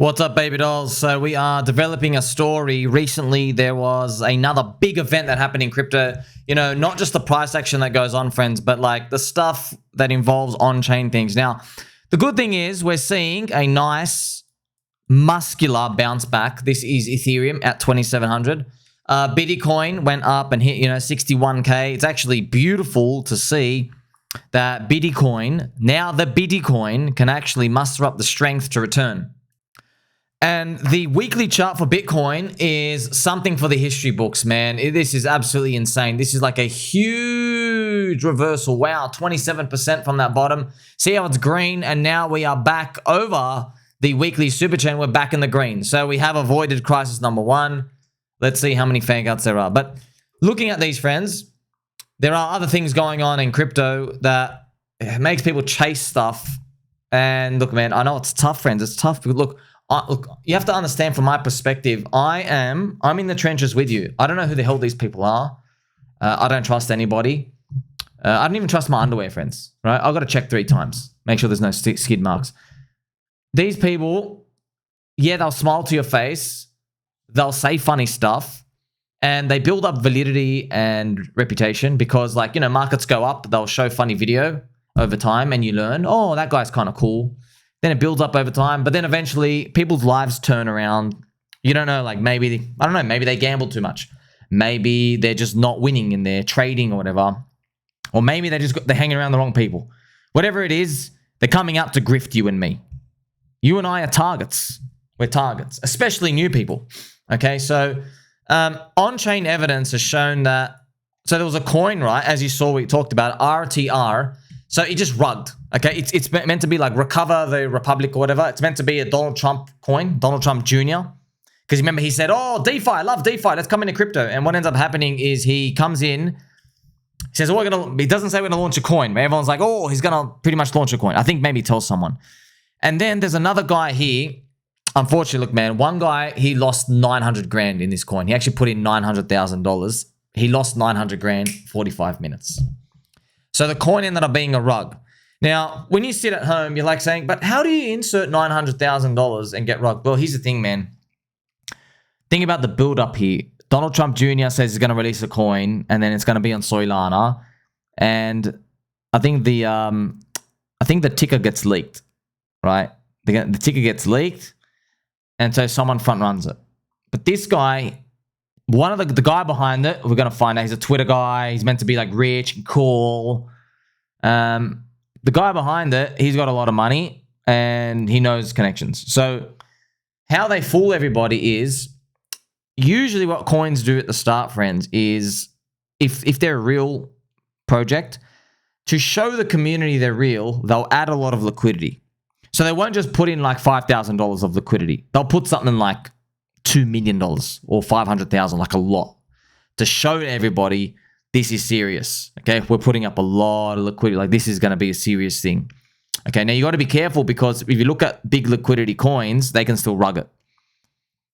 What's up, baby dolls? So we are developing a story. Recently, there was another big event that happened in crypto. You know, not just the price action that goes on, friends, but like the stuff that involves on-chain things. Now, the good thing is we're seeing a nice muscular bounce back. This is Ethereum at 2,700. Bitcoin went up and hit, 61K. It's actually beautiful to see that Bitcoin, now the Bitcoin can actually muster up the strength to return. And the weekly chart for Bitcoin is something for the history books, man. This is absolutely insane. This is like a huge reversal. Wow, 27% from that bottom. See how it's green? And now we are back over the weekly super chain. We're back in the green. So we have avoided crisis number one. Let's see how many fake outs there are. But looking at these, friends, there are other things going on in crypto that makes people chase stuff. And look, man, I know it's tough, friends. It's tough. But look, you have to understand from my perspective, I'm in the trenches with you. I don't know who the hell these people are. I don't trust anybody. I don't even trust my underwear, friends, right? I've got to check 3 times. Make sure there's no skid marks. These people, yeah, they'll smile to your face. They'll say funny stuff. And they build up validity and reputation because, like, markets go up. They'll show funny video over time and you learn, oh, that guy's kind of cool. Then it builds up over time, but then eventually people's lives turn around. You don't know, like maybe, I don't know, maybe they gambled too much. Maybe they're just not winning in their trading or whatever. Or maybe they're hanging around the wrong people. Whatever it is, they're coming up to grift you and me. You and I are targets. We're targets, especially new people. Okay, so on-chain evidence has shown that, so there was a coin, right? As you saw, we talked about RTR. So it just rugged, okay? It's meant to be like Recover the Republic or whatever. It's meant to be a Donald Trump coin, Donald Trump Jr. Because remember, he said, oh, DeFi, I love DeFi. Let's come into crypto. And what ends up happening is he comes in, he says, oh, he doesn't say we're going to launch a coin. Everyone's like, oh, he's going to pretty much launch a coin. I think maybe he tells someone. And then there's another guy here. Unfortunately, look, man, one guy, he lost 900 grand in this coin. He actually put in $900,000. He lost 900 grand, 45 minutes. So the coin ended up being a rug. Now, when you sit at home, you're like saying, but how do you insert $900,000 and get rugged? Well, here's the thing, man. Think about the build up here. Donald Trump Jr. says he's going to release a coin and then it's going to be on Solana. And I think the ticker gets leaked, right? The ticker gets leaked and so someone front runs it. But this guy, one of the guy behind it, we're going to find out he's a Twitter guy. He's meant to be like rich and cool. The guy behind it, he's got a lot of money and he knows connections. So how they fool everybody is usually what coins do at the start, friends, is if they're a real project, to show the community they're real, they'll add a lot of liquidity. So they won't just put in like $5,000 of liquidity. They'll put something like $2 million or 500,000, like a lot, to show to everybody this is serious. Okay, we're putting up a lot of liquidity. Like this is going to be a serious thing. Okay, now you got to be careful because if you look at big liquidity coins, they can still rug it.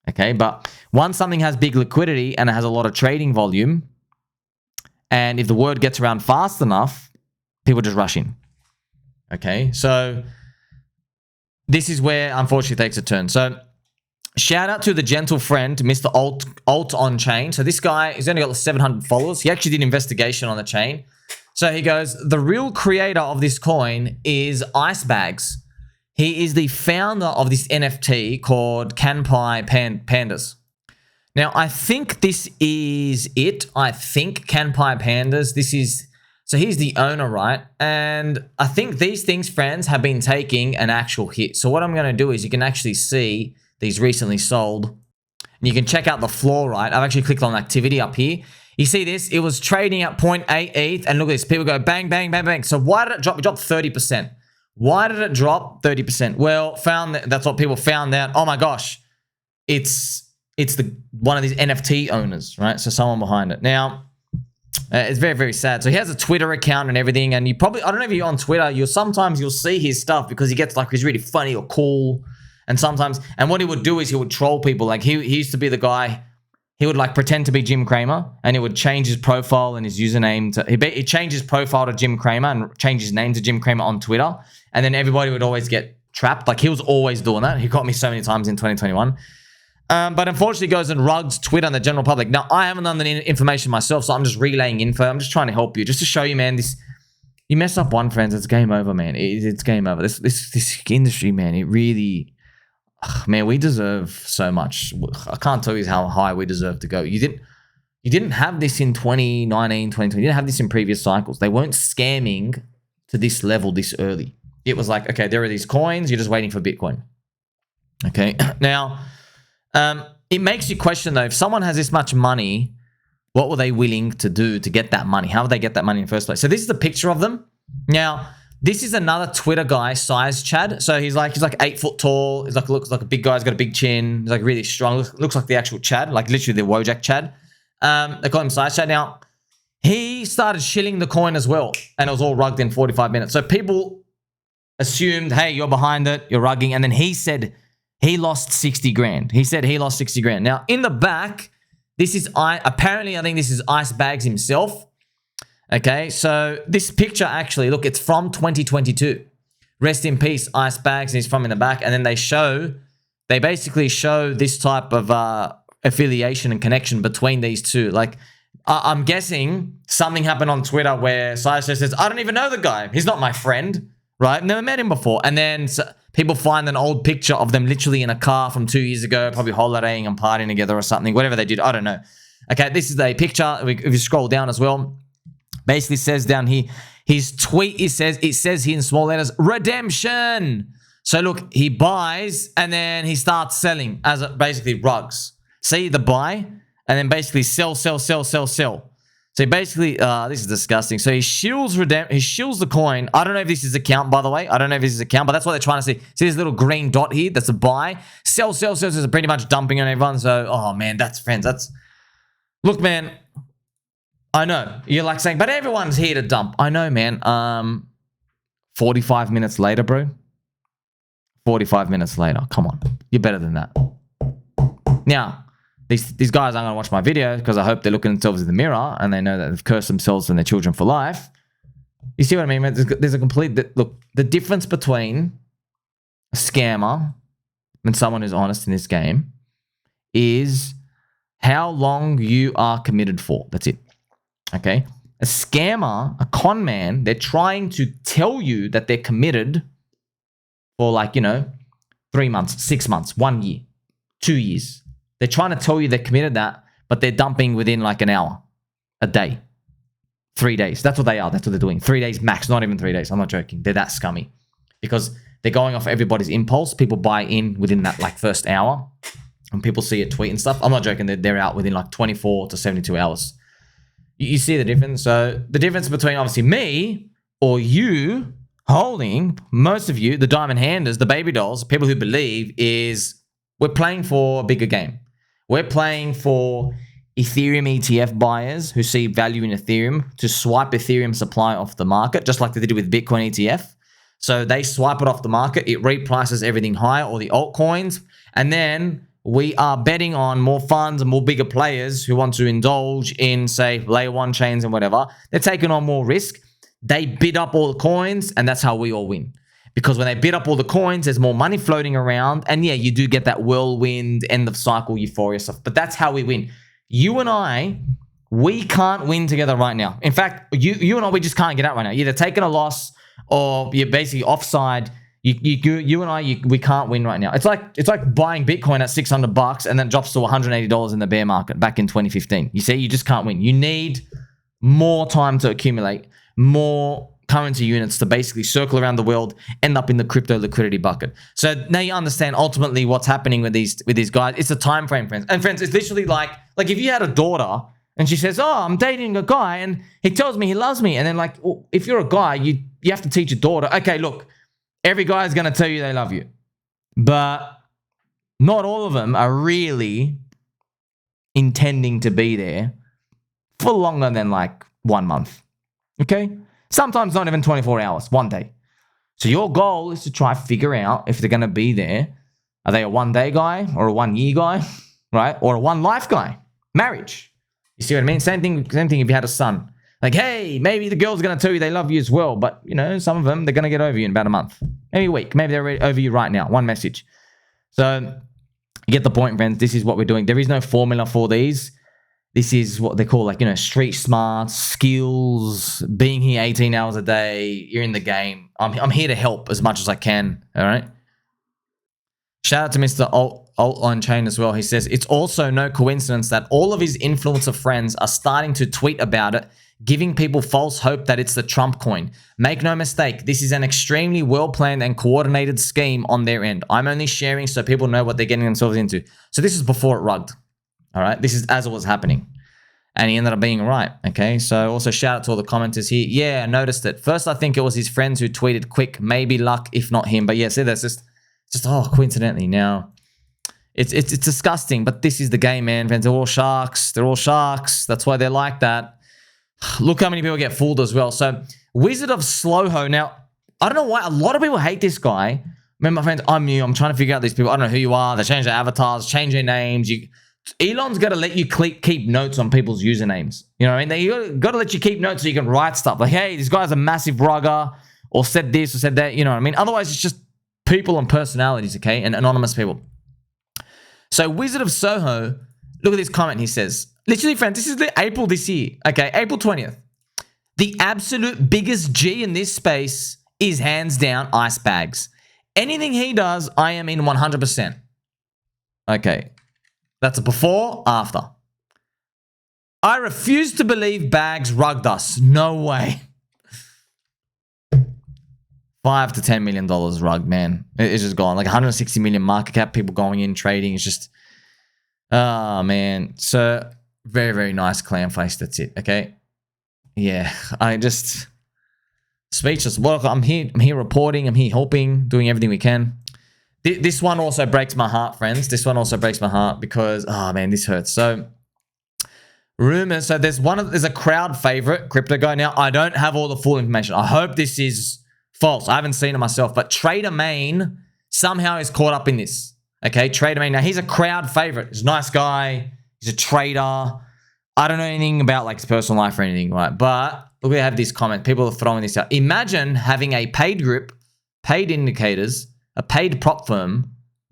Okay, but once something has big liquidity and it has a lot of trading volume, and if the word gets around fast enough, people just rush in. Okay, so this is where unfortunately it takes a turn. So shout out to the gentle friend, Mr. AltOnChain. So this guy, he's only got 700 followers. He actually did an investigation on the chain. So he goes, the real creator of this coin is Icebags. He is the founder of this NFT called Kanpai Pandas. Now, I think this is it. I think Kanpai Pandas, so he's the owner, right? And I think these things, friends, have been taking an actual hit. So what I'm going to do is you can actually see these recently sold. And you can check out the floor, right? I've actually clicked on activity up here. You see this? It was trading at 0.8 ETH. And look at this. People go bang, bang, bang, bang. So why did it drop? It dropped 30%. Why did it drop 30%? Well, that's what people found out. Oh my gosh. It's one of these NFT owners, right? So someone behind it. Now, it's very, very sad. So he has a Twitter account and everything. And you probably, I don't know if you're on Twitter, sometimes you'll see his stuff because he gets like, he's really funny or cool. And sometimes, and what he would do is he would troll people. Like he used to be the guy, he would like pretend to be Jim Cramer and he would change his profile and his username he changed his profile to Jim Cramer and change his name to Jim Cramer on Twitter. And then everybody would always get trapped. Like, he was always doing that. He caught me so many times in 2021. But unfortunately goes and rugs Twitter and the general public. Now, I haven't done the information myself, so I'm just relaying info. I'm just trying to help you, just to show you, man, this... You mess up one, friends, it's game over, man. It's game over. This industry, man, it really... Man, we deserve so much. I can't tell you how high we deserve to go. You didn't have this in 2019, 2020. You didn't have this in previous cycles. They weren't scamming to this level this early. It was like, okay, there are these coins. You're just waiting for Bitcoin. Okay, now... it makes you question, though, if someone has this much money, what were they willing to do to get that money? How would they get that money in the first place? So this is the picture of them. Now, this is another Twitter guy, size Chad. So he's like 8 foot tall. He's like, looks like a big guy. He's got a big chin. He's like really strong. Looks like the actual Chad, like literally the Wojak Chad. They call him size Chad. Now, he started shilling the coin as well, and it was all rugged in 45 minutes. So people assumed, hey, you're behind it, you're rugging, and then he said he lost 60 grand. He said he lost 60 grand. Now, in the back, this is, apparently, I think this is Ice Bags himself. Okay, so this picture actually, look, it's from 2022. Rest in peace, Ice Bags, and he's from in the back. And then they basically show this type of affiliation and connection between these two. Like, I'm guessing something happened on Twitter where Sideshow says, I don't even know the guy. He's not my friend, right? Never met him before. And then people find an old picture of them literally in a car from 2 years ago, probably holidaying and partying together or something, whatever they did. I don't know. Okay, this is a picture. If you scroll down as well, basically says down here, his tweet, it says here in small letters, redemption. So look, he buys and then he starts selling as basically rugs. See the buy and then basically sell. So basically, this is disgusting. So he shields the coin. I don't know if this is a count, by the way. I don't know if this is a count, but that's what they're trying to see. See this little green dot here? That's a buy. Sell is pretty much dumping on everyone. So, oh man, that's friends. Look, man, I know. You're like saying, but everyone's here to dump. I know, man. 45 minutes later, bro. 45 minutes later. Come on. You're better than that. Now, these guys aren't going to watch my video because I hope they're looking at themselves in the mirror and they know that they've cursed themselves and their children for life. You see what I mean? There's a complete... Look, the difference between a scammer and someone who's honest in this game is how long you are committed for. That's it. Okay? A scammer, a con man, they're trying to tell you that they're committed for 3 months, 6 months, 1 year, 2 years. They're trying to tell you they're committed that, but they're dumping within like an hour, a day, 3 days. That's what they are. That's what they're doing. 3 days max, not even 3 days. I'm not joking. They're that scummy because they're going off everybody's impulse. People buy in within that first hour and people see a tweet and stuff. I'm not joking. They're out within 24 to 72 hours. You see the difference? So the difference between obviously me or you holding, most of you, the diamond handers, the baby dolls, people who believe is we're playing for a bigger game. We're playing for Ethereum ETF buyers who see value in Ethereum to swipe Ethereum supply off the market, just like they did with Bitcoin ETF. So they swipe it off the market. It reprices everything higher, or the altcoins. And then we are betting on more funds and more bigger players who want to indulge in, say, layer one chains and whatever. They're taking on more risk. They bid up all the coins, and that's how we all win. Because when they bid up all the coins, there's more money floating around. And yeah, you do get that whirlwind, end of cycle euphoria stuff. But that's how we win. You and I, we can't win together right now. In fact, you and I, we just can't get out right now. You're either taking a loss or you're basically offside. You and I, we can't win right now. It's like buying Bitcoin at $600 and then it drops to $180 in the bear market back in 2015. You see, you just can't win. You need more time to accumulate, more currency units to basically circle around the world, end up in the crypto liquidity bucket. So now you understand ultimately what's happening with these guys. It's a time frame, friends. And friends, it's literally like if you had a daughter and she says, "Oh, I'm dating a guy and he tells me he loves me," and then if you're a guy, you have to teach your daughter, okay, look, every guy is going to tell you they love you, but not all of them are really intending to be there for longer than 1 month. Okay? Sometimes not even 24 hours, 1 day. So your goal is to try figure out if they're going to be there. Are they a 1 day guy or a 1 year guy, right? Or a 1 life guy? Marriage. You see what I mean? Same thing if you had a son. Hey, maybe the girl's going to tell you they love you as well, but some of them, they're going to get over you in about a month. Maybe a week. Maybe they're over you right now. One message. So you get the point, friends. This is what we're doing. There is no formula for these. This is what they call, like, you know, street smarts, skills, being here 18 hours a day. You're in the game. I'm here to help as much as I can. All right. Shout out to Mr. AltOnChain as well. He says, it's also no coincidence that all of his influencer friends are starting to tweet about it, giving people false hope that it's the Trump coin. Make no mistake, this is an extremely well-planned and coordinated scheme on their end. I'm only sharing so people know what they're getting themselves into. So this is before it rugged. All right, this is as it was happening. And he ended up being right, okay? So also shout out to all the commenters here. Yeah, I noticed it. First, I think it was his friends who tweeted quick, maybe luck, if not him. But yeah, see, that's just coincidentally. Now, it's disgusting, but this is the game, man. Friends, they're all sharks. They're all sharks. That's why they're like that. Look how many people get fooled as well. So, Wizard of Slowho. Now, I don't know why. A lot of people hate this guy. Remember, my friends, I'm new. I'm trying to figure out these people. I don't know who you are. They change their avatars, change their names. Elon's got to let you keep notes on people's usernames. You know what I mean? They got to let you keep notes so you can write stuff. Like, hey, this guy's a massive rugger, or said this or said that. You know what I mean? Otherwise, it's just people and personalities, okay? And anonymous people. So, Wizard of Soho, look at this comment he says. Literally, friends, this is the April this year. Okay, April 20th. The absolute biggest G in this space is hands down ice bags. Anything he does, I am in 100%. Okay. That's a before, after. I refuse to believe Bags rugged us. No way. $5 to $10 million rugged, man. It's just gone. Like 160 million market cap, people going in, trading. It's just, oh, man. So, very, very nice clown face. That's it, okay? Yeah, I just, speechless. Well, I'm here reporting. I'm here helping, doing everything we can. This one also breaks my heart, friends. This one also breaks my heart because, oh man, this hurts. So, rumors. So there's a crowd favorite crypto guy. Now, I don't have all the full information. I hope this is false. I haven't seen it myself, but Trader Main somehow is caught up in this. Okay, Trader Main. Now, he's a crowd favorite. He's a nice guy. He's a trader. I don't know anything about like his personal life or anything, right? But look, we have this comment. People are throwing this out. Imagine having a paid group, paid indicators, a paid prop firm,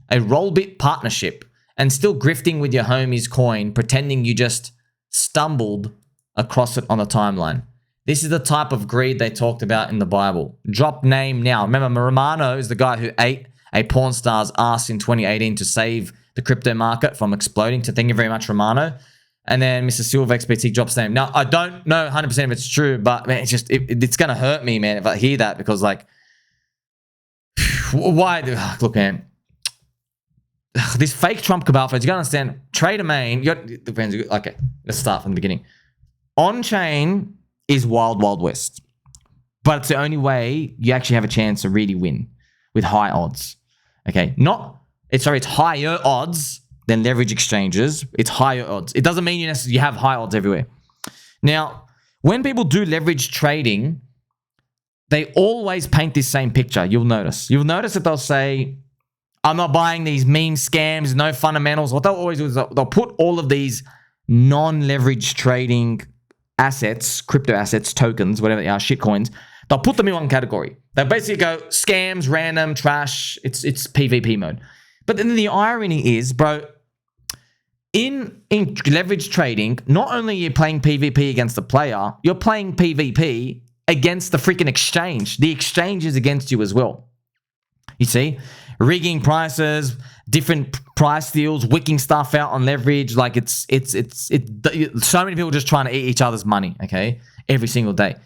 a Rollbit partnership, and still grifting with your homie's coin, pretending you just stumbled across it on the timeline. This is the type of greed they talked about in the Bible. Drop name now. Remember, Romano is the guy who ate a porn star's ass in 2018 to save the crypto market from exploding. So thank you very much, Romano. And then Mr. Silver XPT drops name. Now, I don't know 100% if it's true, but man, it's going to hurt me, man, if I hear that, because like, why? Look, man. This fake Trump cabal, friends, you gotta understand. Trader Main, okay, let's start from the beginning. On-chain is wild, wild west. But it's the only way you actually have a chance to really win with high odds. Okay, it's higher odds than leverage exchanges. It's higher odds. It doesn't mean you have high odds everywhere. Now, when people do leverage trading, they always paint this same picture. You'll notice. You'll notice that they'll say, I'm not buying these meme scams, no fundamentals. What they'll always do is they'll put all of these non-leverage trading assets, crypto assets, tokens, whatever they are, shitcoins. They'll put them in one category. They basically go scams, random, trash. It's PvP mode. But then the irony is, bro, in leverage trading, not only are you playing PvP against the player, you're playing PvP against the freaking exchange. The exchange is against you as well. You see? Rigging prices, different price deals, wicking stuff out on leverage. Like it's so many people just trying to eat each other's money, okay? Every single day.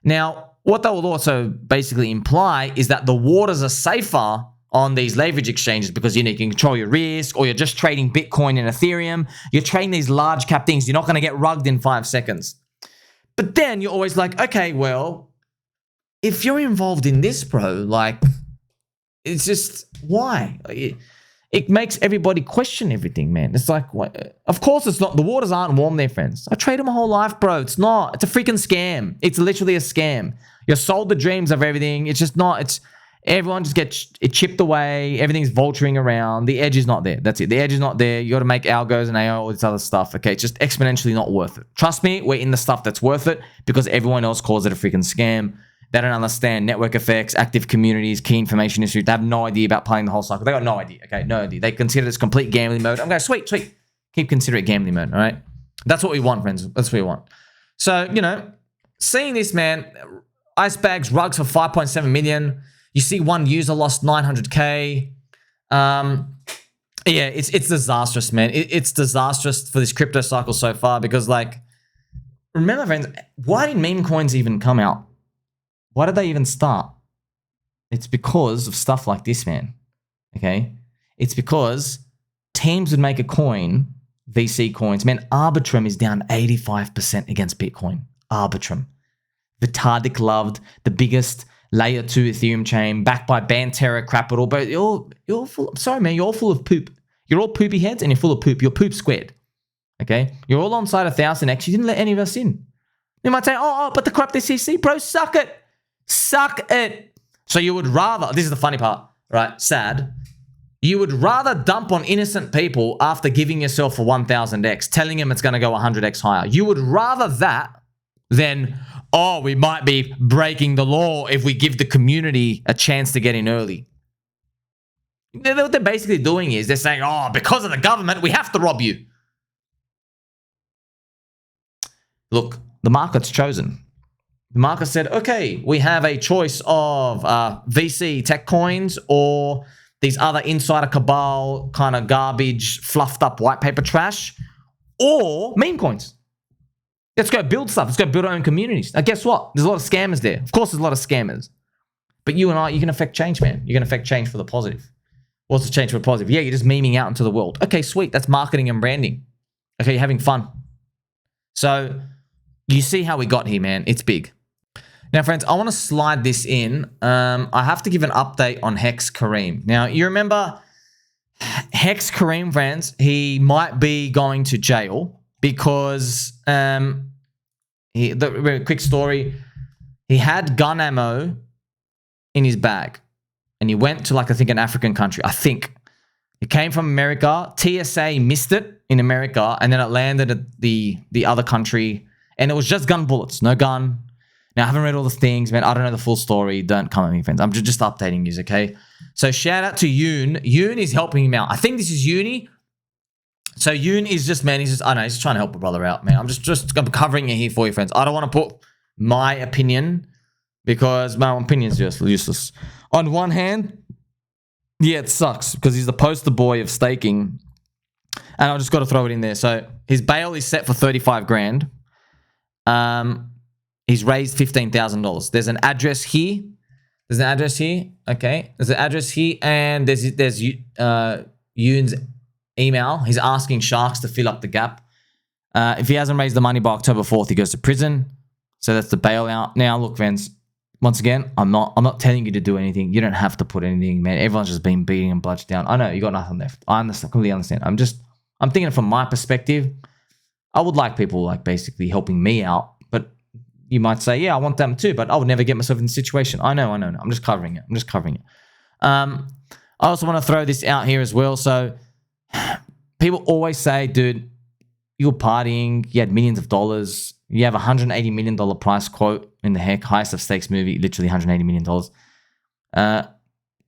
Now, what that will also basically imply is that the waters are safer on these leverage exchanges because you can control your risk, or you're just trading Bitcoin and Ethereum. You're trading these large cap things. You're not going to get rugged in 5 seconds. But then you're always like, okay, well, if you're involved in this, bro, like, it's just, why? It makes everybody question everything, man. It's like, what? Of course it's not. The waters aren't warm there, friends. I traded my whole life, bro. It's not. It's a freaking scam. It's literally a scam. You're sold the dreams of everything. It's just not. It's everyone just gets it chipped away. Everything's vulturing around. The edge is not there. That's it. The edge is not there. You got to make algos and AI, all this other stuff. Okay, it's just exponentially not worth it. Trust me, we're in the stuff that's worth it because everyone else calls it a freaking scam. They don't understand network effects, active communities, key information history. They have no idea about playing the whole cycle. They got no idea, okay? No idea. They consider this complete gambling mode. I'm going, sweet. Keep considering it gambling mode, all right? That's what we want, friends. That's what we want. So, you know, seeing this, man, ice bags, rugs for 5.7 million. You see one user lost 900K. Yeah, it's disastrous, man. It's disastrous for this crypto cycle so far because, like, remember, friends, why did meme coins even come out? Why did they even start? It's because of stuff like this, man. Okay? It's because teams would make a coin, VC coins. Man, Arbitrum is down 85% against Bitcoin. Arbitrum. Vitalik loved the biggest layer 2 Ethereum chain, backed by Bantera Capital. But you're full. I'm sorry, man. You're all full of poop. You're all poopy heads and you're full of poop. You're poop squared. Okay? You're all on side 1000X. You didn't let any of us in. You might say, oh, but the corrupt SEC, bro, suck it. Suck it. So you would rather, this is the funny part, right? Sad. You would rather dump on innocent people after giving yourself a 1000X, telling them it's going to go 100X higher. You would rather that than, oh, we might be breaking the law if we give the community a chance to get in early. What they're basically doing is they're saying, oh, because of the government, we have to rob you. Look, the market's chosen. The market said, okay, we have a choice of VC tech coins or these other insider cabal kind of garbage, fluffed up white paper trash, or meme coins. Let's go build stuff. Let's go build our own communities. Now, guess what? There's a lot of scammers there. Of course, there's a lot of scammers. But you and I, you can affect change, man. You can affect change for the positive. What's the change for the positive? Yeah, you're just memeing out into the world. Okay, sweet. That's marketing and branding. Okay, you're having fun. So you see how we got here, man. It's big. Now, friends, I want to slide this in. I have to give an update on HEX Karim. Now, you remember HEX Karim, friends, he might be going to jail because, quick story, he had gun ammo in his bag and he went to, like, I think an African country. I think he came from America. TSA missed it in America and then it landed at the other country and it was just gun bullets, no gun. Now, I haven't read all the things, man. I don't know the full story. Don't come at me, friends. I'm just updating you, okay? So shout out to Yoon. Yoon is helping him out. I think this is Uni. So Yoon is just, man, he's just, I don't know, he's just trying to help a brother out, man. I'm I'm covering it here for you, friends. I don't want to put my opinion because my opinion's useless. On one hand, yeah, it sucks because he's the poster boy of staking. And I just got to throw it in there. So his bail is set for 35 grand. He's raised $15,000. There's an address here. There's an address here. Okay. There's an address here. And there's Yoon's email. He's asking sharks to fill up the gap. If he hasn't raised the money by October 4th, he goes to prison. So that's the bailout. Now, look, friends, once again, I'm not telling you to do anything. You don't have to put anything, man. Everyone's just been beating and bludged down. I know you got nothing left. I understand, completely understand. I'm thinking from my perspective. I would like people like basically helping me out. You might say, yeah, I want them too, but I would never get myself in the situation. I know. I'm just covering it. I also want to throw this out here as well. So people always say, dude, you were partying, you had millions of dollars, you have $180 million price quote in the HEX, highest of stakes movie, literally $180 million.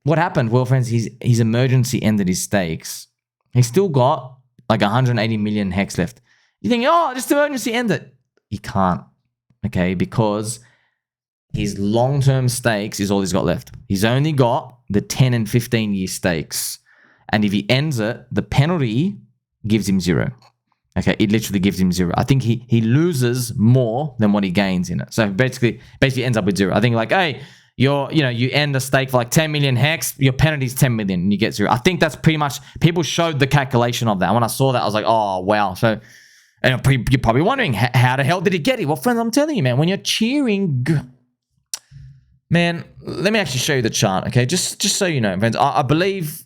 What happened? Well, friends, his emergency ended his stakes. He's still got like 180 million HEX left. You think, oh, just emergency ended. He can't. Okay, because his long-term stakes is all he's got left. He's only got the 10 and 15-year stakes. And if he ends it, the penalty gives him 0. Okay, it literally gives him 0. I think he loses more than what he gains in it. So basically ends up with 0. I think like, hey, you end a stake for like 10 million HEX, your penalty is 10 million and you get 0. I think that's pretty much, people showed the calculation of that. And when I saw that, I was like, oh, wow. So, and you're probably wondering, how the hell did he get it? Well, friends, I'm telling you, man, when you're cheering, man, let me actually show you the chart, okay? Just so you know, friends, I believe.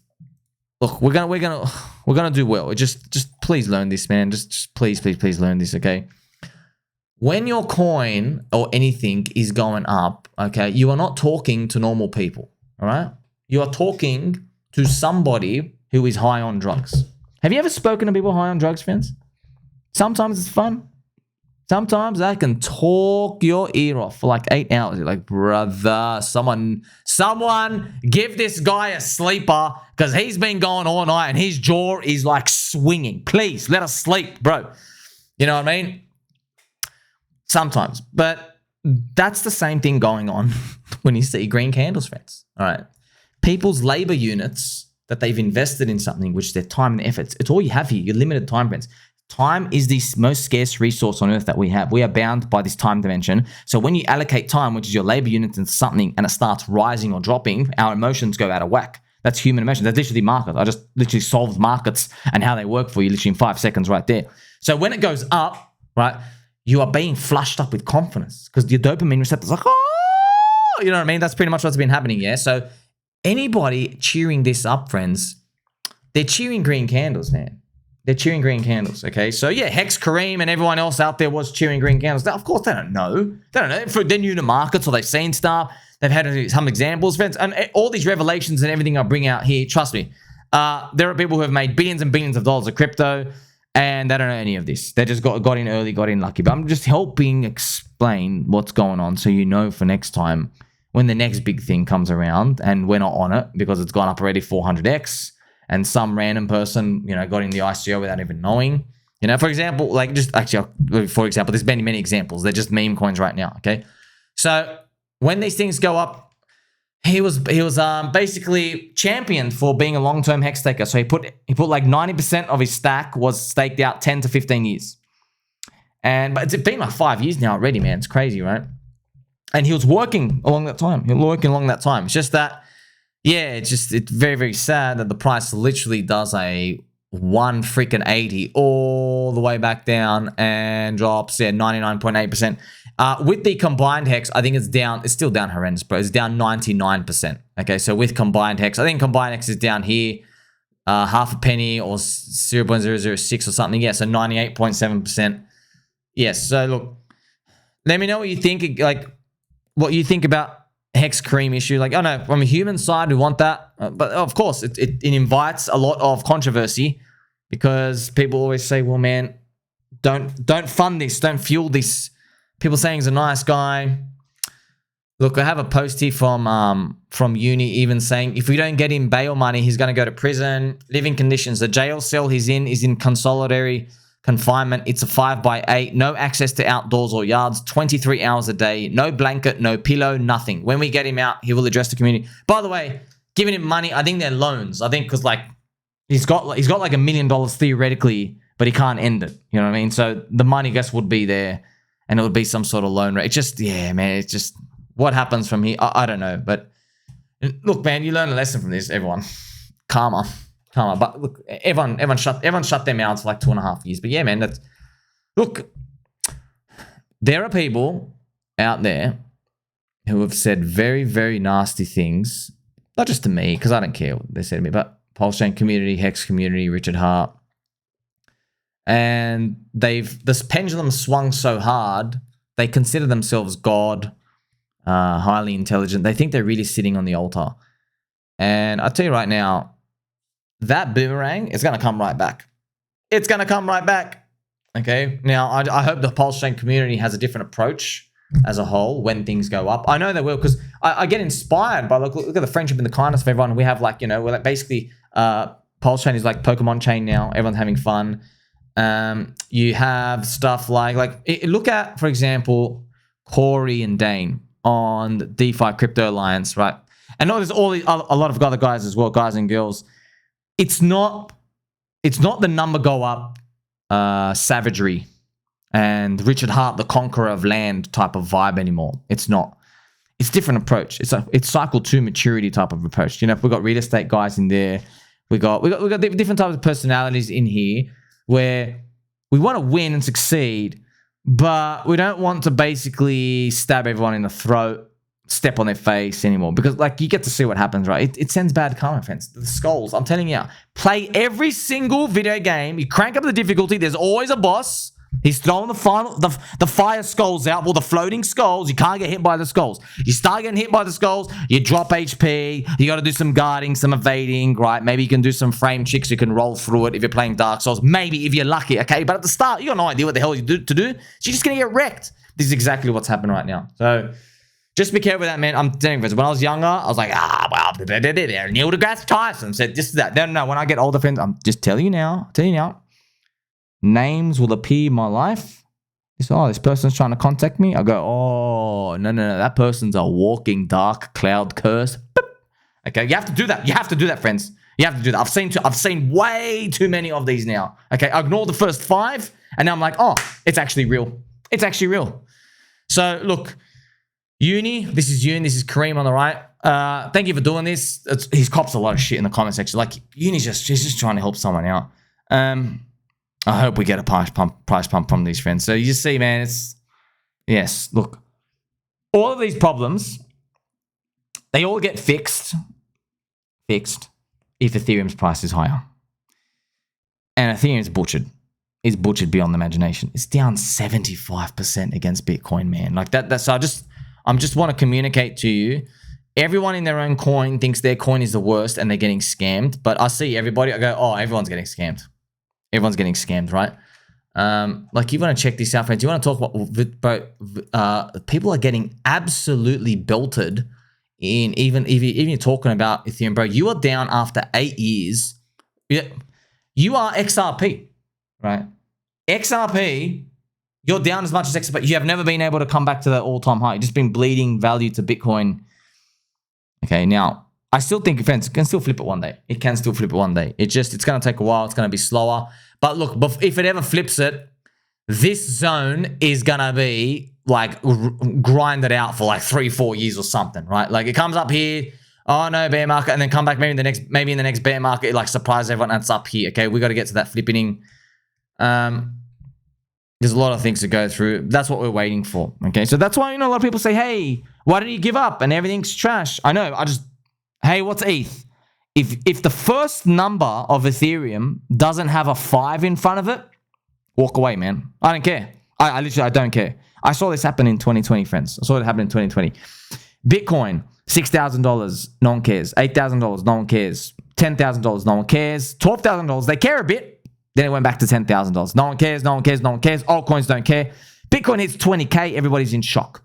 Look, we're gonna do well. Just please learn this, man. Just please learn this, okay? When your coin or anything is going up, okay, you are not talking to normal people, all right? You are talking to somebody who is high on drugs. Have you ever spoken to people high on drugs, friends? Sometimes it's fun. Sometimes I can talk your ear off for like 8 hours. You're like, brother, someone give this guy a sleeper because he's been going all night and his jaw is like swinging. Please let us sleep, bro. You know what I mean? Sometimes. But that's the same thing going on when you see green candles, friends. All right. People's labor units that they've invested in something, which their time and efforts, it's all you have here. Your limited time, friends. Time is the most scarce resource on earth that we have. We are bound by this time dimension. So when you allocate time, which is your labor unit, into something and it starts rising or dropping, our emotions go out of whack. That's human emotions. That's literally markets. I just literally solved markets and how they work for you literally in 5 seconds right there. So when it goes up, right, you are being flushed up with confidence because your dopamine receptors are like, oh, you know what I mean? That's pretty much what's been happening, yeah? So anybody cheering this up, friends, they're cheering green candles, man. They're cheering green candles, okay? So, yeah, HEX Karim and everyone else out there was cheering green candles. Now, of course, they don't know. They don't know. They're new to markets or they've seen stuff. They've had some examples, friends. And all these revelations and everything I bring out here, trust me, there are people who have made billions and billions of dollars of crypto and they don't know any of this. They just got in early, got in lucky. But I'm just helping explain what's going on so you know for next time when the next big thing comes around and we're not on it because it's gone up already 400x. And some random person, you know, got in the ICO without even knowing. You know, for example, like just actually, for example, there's many examples. They're just meme coins right now, okay? So when these things go up, he was basically championed for being a long-term hex staker. So he put like 90% of his stack was staked out 10 to 15 years. But it's been like 5 years now already, man. It's crazy, right? And he was working along that time. It's just that, yeah, it's very, very sad that the price literally does a 180 all the way back down and drops, 99.8%. With the combined hex, I think it's down. It's still down horrendous, bro. It's down 99%. Okay, so with combined hex, I think combined hex is down here, half a penny or 0.006 or something. Yeah, so 98.7%. Yes, so look, let me know what you think, like what you think about HEX Karim issue. Like, oh no, from a human side, we want that. But of course, it invites a lot of controversy because people always say, well, man, don't fund this, don't fuel this. People saying he's a nice guy. Look, I have a post here from uni even saying if we don't get him bail money, he's going to go to prison. Living conditions, the jail cell he's in is in consolidatory confinement. It's a 5x8, no access to outdoors or yards, 23 hours a day, no blanket, no pillow, nothing. When we get him out, he will address the community. By the way, giving him money, I think they're loans. I think because like he's got like $1 million theoretically, but he can't end it. You know what I mean? So the money, I guess, would be there, and it would be some sort of loan rate. It's just, yeah, man. It's just what happens from here. I don't know, but look, man, you learn a lesson from this. Everyone, karma. But look, everyone shut their mouths for like 2.5 years. But yeah, man, look, there are people out there who have said very, very nasty things, not just to me, because I don't care what they said to me, but PulseChain community, HEX community, Richard Hart. And this pendulum swung so hard, they consider themselves God, highly intelligent. They think they're really sitting on the altar. And I'll tell you right now, that boomerang is going to come right back. It's going to come right back. Okay. Now, I hope the PulseChain community has a different approach as a whole when things go up. I know they will because I get inspired by look at the friendship and the kindness of everyone. We have like, you know, we're like basically PulseChain is like Pokemon chain now. Everyone's having fun. You have stuff like look at, for example, Corey and Dane on the DeFi Crypto Alliance, right? And there's a lot of other guys as well, guys and girls. It's not the number go up savagery and Richard Hart, the conqueror of land type of vibe anymore. It's not. It's different approach. It's cycle 2 maturity type of approach. You know, if we've got real estate guys in there, we got different types of personalities in here where we want to win and succeed, but we don't want to basically stab everyone in the throat, step on their face anymore, because like you get to see what happens, right? It sends bad karma, friends. The skulls, I'm telling you, play every single video game. You crank up the difficulty. There's always a boss. He's throwing the fire skulls out. Well, the floating skulls, you can't get hit by the skulls. You start getting hit by the skulls, you drop HP, you got to do some guarding, some evading, right? Maybe you can do some frame checks, you can roll through it if you're playing Dark Souls. Maybe if you're lucky, okay? But at the start, you got no idea what the hell you do. So you're just going to get wrecked. This is exactly what's happening right now. So just be careful with that, man. I'm telling you, when I was younger, I was like, well, Neil deGrasse Tyson said this, that. No. When I get older, friends, I'm just telling you now. Names will appear in my life. This person's trying to contact me. I go, oh, no. That person's a walking dark cloud curse. Boop. Okay, you have to do that. You have to do that, friends. You have to do that. I've seen way too many of these now. Okay, I ignore the first 5, and now I'm like, oh, it's actually real. It's actually real. So, look, Uni, this is Uni, this is Karim on the right. Thank you for doing this. He's cops a lot of shit in the comment section. Like, Uni's she's just trying to help someone out. I hope we get a price pump from these friends. So you just see, man, yes, look, all of these problems, they all get fixed if Ethereum's price is higher. And Ethereum's butchered. It's butchered beyond imagination. It's down 75% against Bitcoin, man. Like that. So I just want to communicate to you. Everyone in their own coin thinks their coin is the worst and they're getting scammed. But I see everybody, I go, oh, everyone's getting scammed. Everyone's getting scammed, right? Like, you want to check this out, friends. You want to talk about people are getting absolutely belted in even you're talking about Ethereum, bro. You are down after 8 years. You are XRP, right? XRP, you're down as much as XRP. You have never been able to come back to that all-time high. You've just been bleeding value to Bitcoin. Okay, now, I still think, friends, it can still flip it one day. It can still flip it one day. It's going to take a while. It's going to be slower. But look, if it ever flips it, this zone is going to be like grinded out for like 3-4 years or something, right? Like, it comes up here, oh no, bear market, and then come back maybe in the next bear market, it like surprise everyone and it's up here. Okay, we got to get to that flipping. There's a lot of things to go through. That's what we're waiting for. Okay, so that's why, a lot of people say, hey, why did you give up? And everything's trash. I know, hey, what's ETH? If the first number of Ethereum doesn't have a 5 in front of it, walk away, man. I don't care. I literally don't care. I saw this happen in 2020, friends. I saw it happen in 2020. Bitcoin, $6,000, no one cares. $8,000, no one cares. $10,000, no one cares. $12,000, they care a bit. Then it went back to $10,000. No one cares, no one cares, no one cares. Altcoins don't care. Bitcoin hits 20K, everybody's in shock.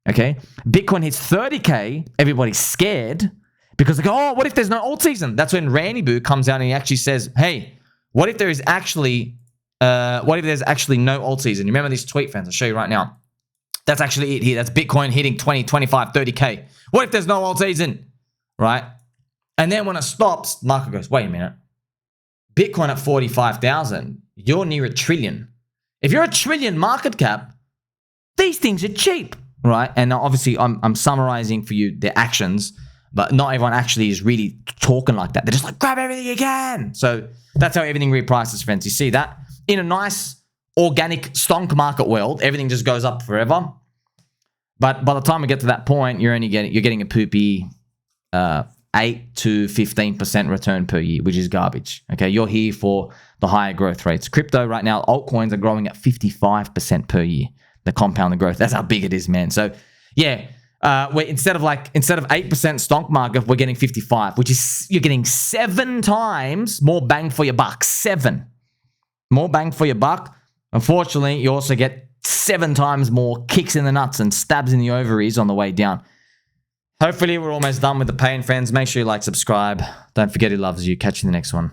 Okay? Bitcoin hits 30K, everybody's scared because they go, oh, what if there's no Altseason? That's when Randy Boo comes out and he actually says, hey, what if there's actually no Altseason? You remember this tweet, friends? I'll show you right now. That's actually it here. That's Bitcoin hitting 20, 25, 30K. What if there's no Altseason? Right? And then when it stops, market goes, wait a minute. Bitcoin at 45,000, you're near $1 trillion. If you're $1 trillion market cap, these things are cheap, right? And obviously, I'm summarizing for you their actions, but not everyone actually is really talking like that. They're just like, grab everything you can. So that's how everything reprices, friends. You see that? In a nice, organic, stonk market world, everything just goes up forever. But by the time we get to that point, you're getting a poopy 8 to 15% return per year, which is garbage. Okay, you're here for the higher growth rates. Crypto right now, altcoins are growing at 55% per year. The compounded growth. That's how big it is, man. So yeah, instead of 8% stock market, we're getting 55, which is you're getting 7 times more bang for your buck. 7 more bang for your buck. Unfortunately, you also get 7 times more kicks in the nuts and stabs in the ovaries on the way down. Hopefully, we're almost done with the pain, friends. Make sure you like, subscribe. Don't forget who loves you. Catch you in the next one.